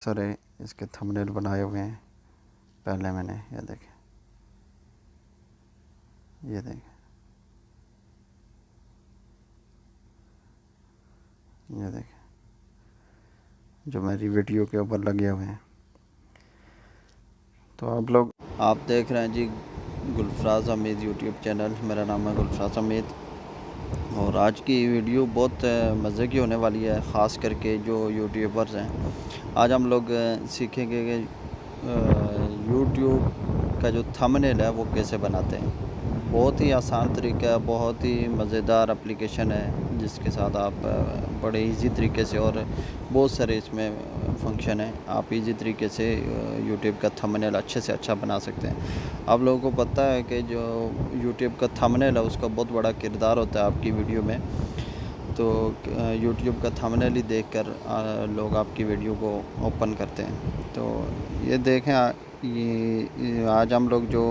सारे इसके थंबनेल बनाए हुए हैं पहले मैंने। ये देखें, ये देखें, ये देखें, जो मेरी वीडियो के ऊपर लगे हुए हैं। तो आप देख रहे हैं जी गुलफराज हमीद यूट्यूब चैनल। मेरा नाम है गुलफराज हमीद और आज की वीडियो बहुत मज़े की होने वाली है, ख़ास करके जो यूट्यूबर्स हैं। आज हम लोग सीखेंगे कि यूट्यूब का जो थंबनेल है वो कैसे बनाते हैं। बहुत ही आसान तरीका है, बहुत ही मज़ेदार एप्लीकेशन है जिसके साथ आप बड़े इजी तरीके से, और बहुत सारे इसमें फंक्शन हैं, आप इजी तरीके से यूट्यूब का थंबनेल अच्छे से अच्छा बना सकते हैं। आप लोगों को पता है कि जो यूट्यूब का थंबनेल है उसका बहुत बड़ा किरदार होता है आपकी वीडियो में। तो यूट्यूब का थंबनेल ही देखकर लोग आपकी वीडियो को ओपन करते हैं। तो ये देखें, ये आज हम लोग जो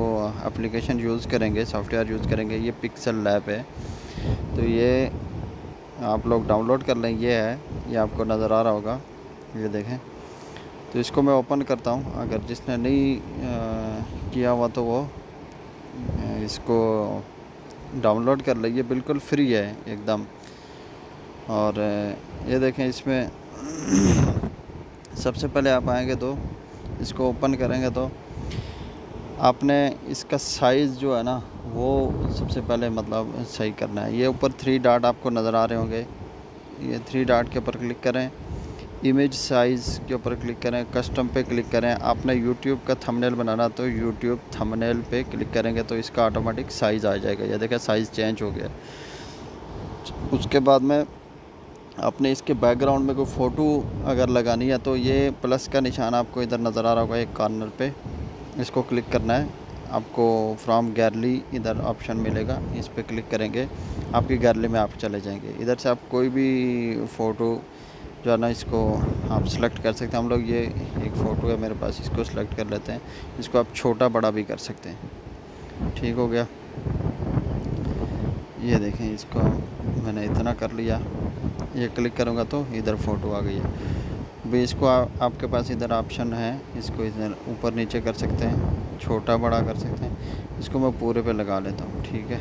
एप्लीकेशन यूज़ करेंगे, सॉफ्टवेयर यूज़ करेंगे, ये पिक्सल लैब है। तो ये आप लोग डाउनलोड कर लें। ये है, ये आपको नज़र आ रहा होगा, ये देखें। तो इसको मैं ओपन करता हूँ। अगर जिसने नहीं किया हुआ तो वो इसको डाउनलोड कर ले। ये बिल्कुल फ्री है एकदम। और ये देखें, इसमें सबसे पहले आप आएंगे तो इसको ओपन करेंगे तो आपने इसका साइज़ जो है ना वो सबसे पहले मतलब सही करना है। ये ऊपर 3 डॉट आपको नज़र आ रहे होंगे, ये 3 डॉट के ऊपर क्लिक करें, इमेज साइज़ के ऊपर क्लिक करें, कस्टम पे क्लिक करें। आपने यूट्यूब का थंबनेल बनाना तो यूट्यूब थंबनेल पे क्लिक करेंगे तो इसका ऑटोमेटिक साइज़ आ जाएगा। ये देखें, साइज़ चेंज हो गया। उसके बाद में आपने इसके बैकग्राउंड में कोई फ़ोटो अगर लगानी है तो ये प्लस का निशान आपको इधर नज़र आ रहा होगा एक कॉर्नर पे, इसको क्लिक करना है। आपको फ्रॉम गैलरी इधर ऑप्शन मिलेगा, इस पर क्लिक करेंगे, आपकी गैलरी में आप चले जाएंगे। इधर से आप कोई भी फ़ोटो जो है ना इसको आप सेलेक्ट कर सकते हैं। हम लोग ये एक फ़ोटो है मेरे पास, इसको सेलेक्ट कर लेते हैं। इसको आप छोटा बड़ा भी कर सकते हैं। ठीक हो गया। ये देखें, इसको मैंने इतना कर लिया। ये क्लिक करूँगा तो इधर फ़ोटो आ गई है। भी इसको आपके पास इधर ऑप्शन है, इसको इधर ऊपर नीचे कर सकते हैं, छोटा बड़ा कर सकते हैं। इसको मैं पूरे पे लगा लेता हूँ। ठीक है,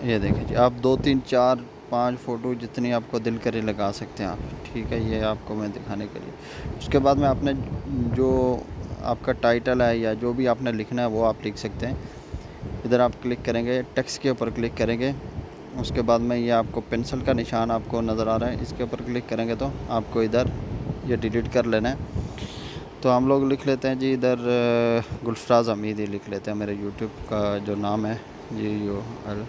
ये देखें जी, आप 2 3 4 5 फ़ोटो जितनी आपको दिल करे लगा सकते हैं आप। ठीक है, ये आपको मैं दिखाने के लिए। उसके बाद में आपने जो आपका टाइटल है या जो भी आपने लिखना है वो आप लिख सकते हैं। इधर आप क्लिक करेंगे, टेक्स्ट के ऊपर क्लिक करेंगे। उसके बाद में ये आपको पेंसिल का निशान आपको नज़र आ रहा है, इसके ऊपर क्लिक करेंगे तो आपको इधर ये डिलीट कर लेना है। तो हम लोग लिख लेते हैं जी इधर गुलफराज हमीद ही लिख लेते हैं। मेरे यूट्यूब का जो नाम है GULFRAZ।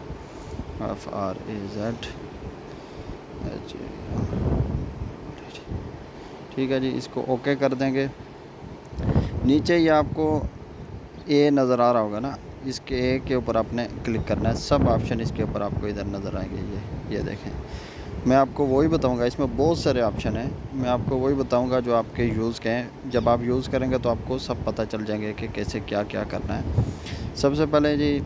ठीक है जी, इसको ओके कर देंगे। नीचे ये आपको ए नज़र आ रहा होगा ना, इसके ए के ऊपर आपने क्लिक करना है। सब ऑप्शन इसके ऊपर आपको इधर नज़र आएंगे। ये देखें, मैं आपको वही बताऊंगा, इसमें बहुत सारे ऑप्शन हैं। मैं आपको वही बताऊंगा जो आपके यूज़ के हैं। जब आप यूज़ करेंगे तो आपको सब पता चल जाएंगे कि कैसे क्या क्या करना है। सबसे पहले जी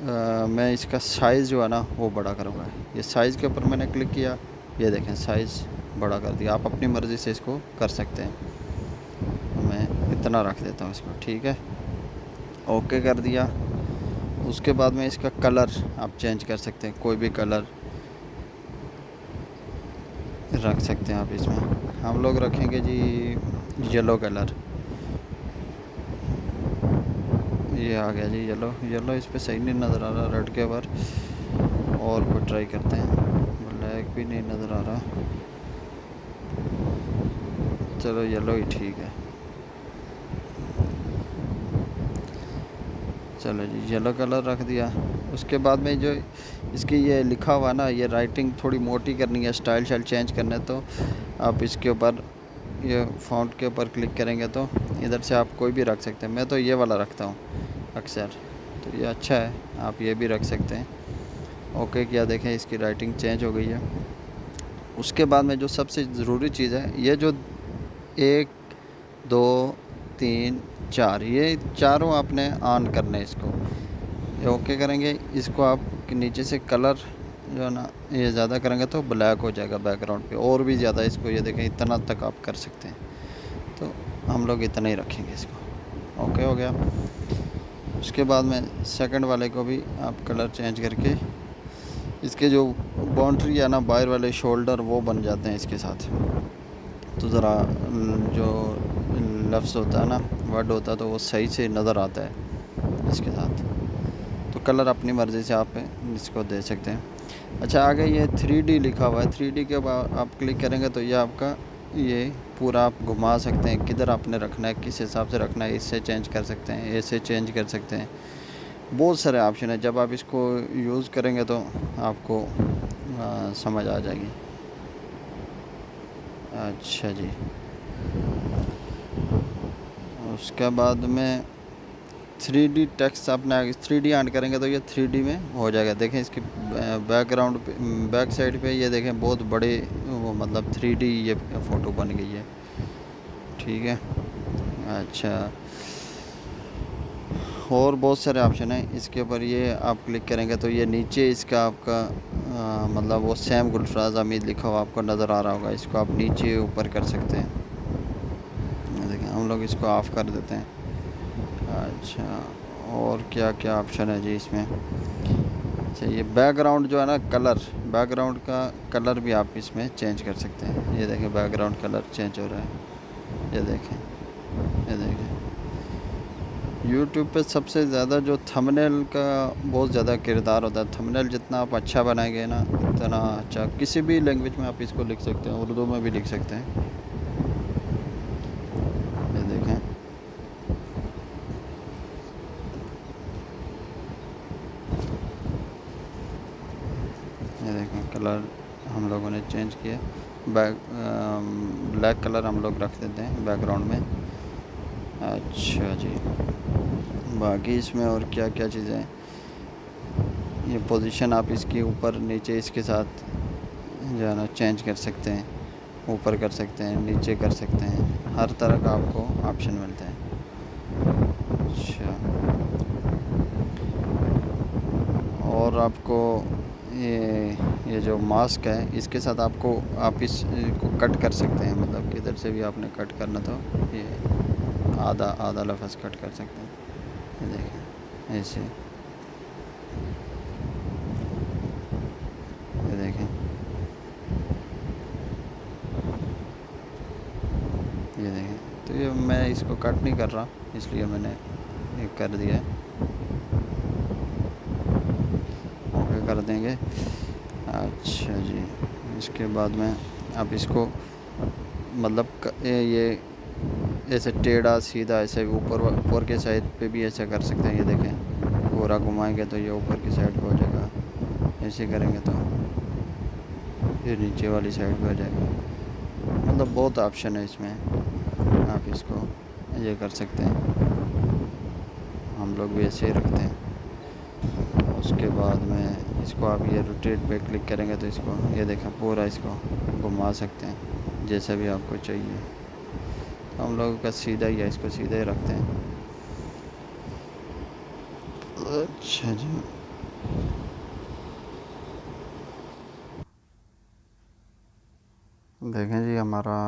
मैं इसका साइज़ जो है ना वो बड़ा करूँगा। ये साइज़ के ऊपर मैंने क्लिक किया, ये देखें साइज़ बड़ा कर दिया। आप अपनी मर्ज़ी से इसको कर सकते हैं। मैं इतना रख देता हूँ इसको। ठीक है, ओके कर दिया। उसके बाद में इसका कलर आप चेंज कर सकते हैं, कोई भी कलर रख सकते हैं आप इसमें। हम लोग रखेंगे जी येलो कलर। ये आ गया जी येलो। येलो इस पे सही नहीं नज़र आ रहा, रेड के ऊपर और कोई ट्राई करते हैं। ब्लैक भी नहीं नज़र आ रहा, चलो येलो ही ठीक है। चलो जी येलो कलर रख दिया। उसके बाद में जो इसकी ये लिखा हुआ ना, ये राइटिंग थोड़ी मोटी करनी है, स्टाइल शाइल चेंज करना है तो आप इसके ऊपर ये फ़ॉन्ट के ऊपर क्लिक करेंगे तो इधर से आप कोई भी रख सकते हैं। मैं तो ये वाला रखता हूँ अक्सर, तो ये अच्छा है, आप ये भी रख सकते हैं। ओके किया, देखें इसकी राइटिंग चेंज हो गई है। उसके बाद में जो सबसे ज़रूरी चीज़ है, ये जो 1 2 3 4 ये चारों आपने ऑन करने हैं। इसको ये ओके करेंगे। इसको आप नीचे से कलर जो है ना ये ज़्यादा करेंगे तो ब्लैक हो जाएगा बैकग्राउंड पे, और भी ज़्यादा इसको ये देखें इतना तक आप कर सकते हैं। तो हम लोग इतना ही रखेंगे इसको। ओके हो गया। उसके बाद में सेकंड वाले को भी आप कलर चेंज करके इसके जो बाउंड्री है ना, बाहर वाले शोल्डर वो बन जाते हैं इसके साथ, तो ज़रा जो लफ्ज़ होता है ना, वर्ड होता है, तो वो सही से नज़र आता है इसके साथ। तो कलर अपनी मर्ज़ी से आप इसको दे सकते हैं। अच्छा, आगे ये 3D लिखा हुआ है। 3D के बाद आप क्लिक करेंगे तो ये आपका ये पूरा आप घुमा सकते हैं, किधर आपने रखना है, किस हिसाब से रखना है, इससे चेंज कर सकते हैं, ऐसे चेंज कर सकते हैं। बहुत सारे ऑप्शन है। जब आप इसको यूज़ करेंगे तो आपको समझ आ जाएगी। अच्छा जी, उसके बाद में 3D टेक्स्ट आपने 3D ऑन करेंगे तो ये 3D में हो जाएगा। देखें इसकी बैकग्राउंड पे, बैक साइड पे ये देखें बहुत बड़े वो मतलब 3D ये फ़ोटो बन गई है। ठीक है। अच्छा, और बहुत सारे ऑप्शन हैं इसके ऊपर। ये आप क्लिक करेंगे तो ये नीचे इसका आपका मतलब वो सैम गुलफराज हमीद लिखा हुआ आपको नज़र आ रहा होगा। इसको आप नीचे ऊपर कर सकते हैं। देखें, हम लोग इसको ऑफ़ कर देते हैं। अच्छा, और क्या क्या ऑप्शन है जी इसमें? अच्छा, ये बैकग्राउंड जो है ना, कलर, बैकग्राउंड का कलर भी आप इसमें चेंज कर सकते हैं। ये देखें बैकग्राउंड कलर चेंज हो रहा है। ये देखें, ये देखें। यूट्यूब पे सबसे ज़्यादा जो थंबनेल का बहुत ज़्यादा किरदार होता है। थंबनेल जितना आप अच्छा बनाएंगे ना, उतना अच्छा। किसी भी लैंग्वेज में आप इसको लिख सकते हैं, उर्दू में भी लिख सकते हैं। ये देखें, ये देखें कलर हम लोगों ने चेंज किया। ब्लैक कलर हम लोग रख देते हैं बैकग्राउंड में। अच्छा जी, बाकी इसमें और क्या क्या चीज़ें हैं? ये पोजीशन आप इसके ऊपर नीचे इसके साथ जो है ना चेंज कर सकते हैं, ऊपर कर सकते हैं, नीचे कर सकते हैं। हर तरह का आपको ऑप्शन मिलता है। अच्छा, और आपको ये जो मास्क है इसके साथ आपको आप इसको कट कर सकते हैं, मतलब किधर से भी आपने कट करना तो ये आधा आधा लफ्ज़ कट कर सकते हैं। ये देखें ऐसे, ये देखें, ये देखें। तो ये मैं इसको कट नहीं कर रहा, इसलिए मैंने ये कर दिया है। ओके कर देंगे। अच्छा जी, इसके बाद में आप इसको मतलब ये ऐसे टेढ़ा सीधा ऐसे ऊपर ऊपर के साइड पे भी ऐसा कर सकते हैं। ये देखें, पूरा घुमाएंगे तो ये ऊपर की साइड पे हो जाएगा। ऐसे करेंगे तो ये नीचे वाली साइड पे हो जाएगा। मतलब बहुत ऑप्शन है इसमें, आप इसको ये कर सकते हैं। हम लोग भी ऐसे ही रखते हैं। उसके बाद में इसको आप ये रोटेट पे क्लिक करेंगे तो इसको ये देखें पूरा इसको घुमा सकते हैं जैसा भी आपको चाहिए। तो हम लोगों का सीधा ही है, इसको सीधा ही रखते हैं। अच्छा जी, देखें जी हमारा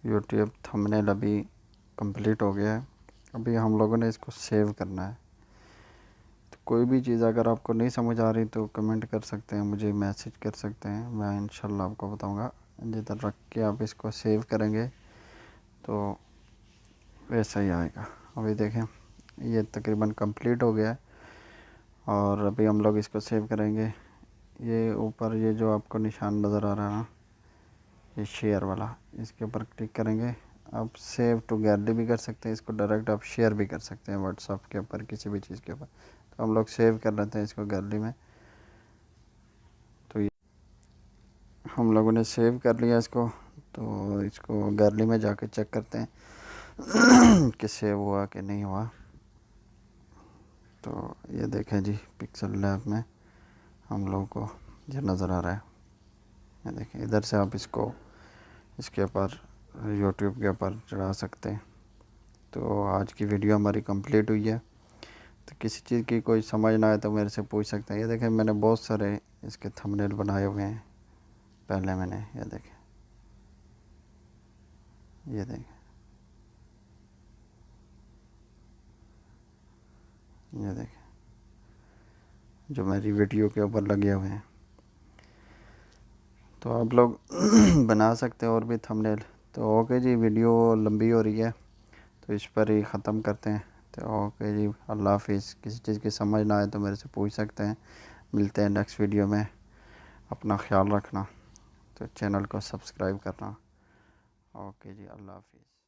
यूट्यूब थंबनेल अभी कंप्लीट हो गया है। अभी हम लोगों ने इसको सेव करना है। तो कोई भी चीज़ अगर आपको नहीं समझ आ रही तो कमेंट कर सकते हैं, मुझे मैसेज कर सकते हैं, मैं इंशाल्लाह आपको बताऊंगा। जिधर रख के आप इसको सेव करेंगे तो वैसा ही आएगा। अभी देखें ये तकरीबन कंप्लीट हो गया है और अभी हम लोग इसको सेव करेंगे। ये ऊपर ये जो आपको निशान नज़र आ रहा है ना, ये शेयर वाला, इसके ऊपर क्लिक करेंगे। आप सेव टू गैलरी भी कर सकते हैं, इसको डायरेक्ट आप शेयर भी कर सकते हैं व्हाट्सएप के ऊपर, किसी भी चीज़ के ऊपर। तो हम लोग सेव कर लेते हैं इसको गैलरी में। तो ये हम लोगों ने सेव कर लिया इसको, तो इसको गैलरी में जाके चेक करते हैं कि सेव हुआ कि नहीं हुआ। तो ये देखें जी, पिक्सल लैब में हम लोगों को ये नज़र आ रहा है। ये देखें, इधर से आप इसको इसके ऊपर यूट्यूब के ऊपर चढ़ा सकते हैं। तो आज की वीडियो हमारी कंप्लीट हुई है। तो किसी चीज़ की कोई समझ ना आए तो मेरे से पूछ सकते हैं। ये देखें मैंने बहुत सारे इसके थंबनेल बनाए हुए हैं पहले मैंने। ये देखें, ये देखें, ये देखें जो मेरी वीडियो के ऊपर लगे हुए हैं। तो आप लोग बना सकते हैं और भी थंबनेल। तो ओके जी, वीडियो लंबी हो रही है तो इस पर ही ख़त्म करते हैं। तो ओके जी, अल्लाह हाफिज़। किसी चीज़ की समझ ना आए तो मेरे से पूछ सकते हैं। मिलते हैं नेक्स्ट वीडियो में। अपना ख्याल रखना, तो चैनल को सब्सक्राइब करना। ओके जी, अल्लाह हाफिज़।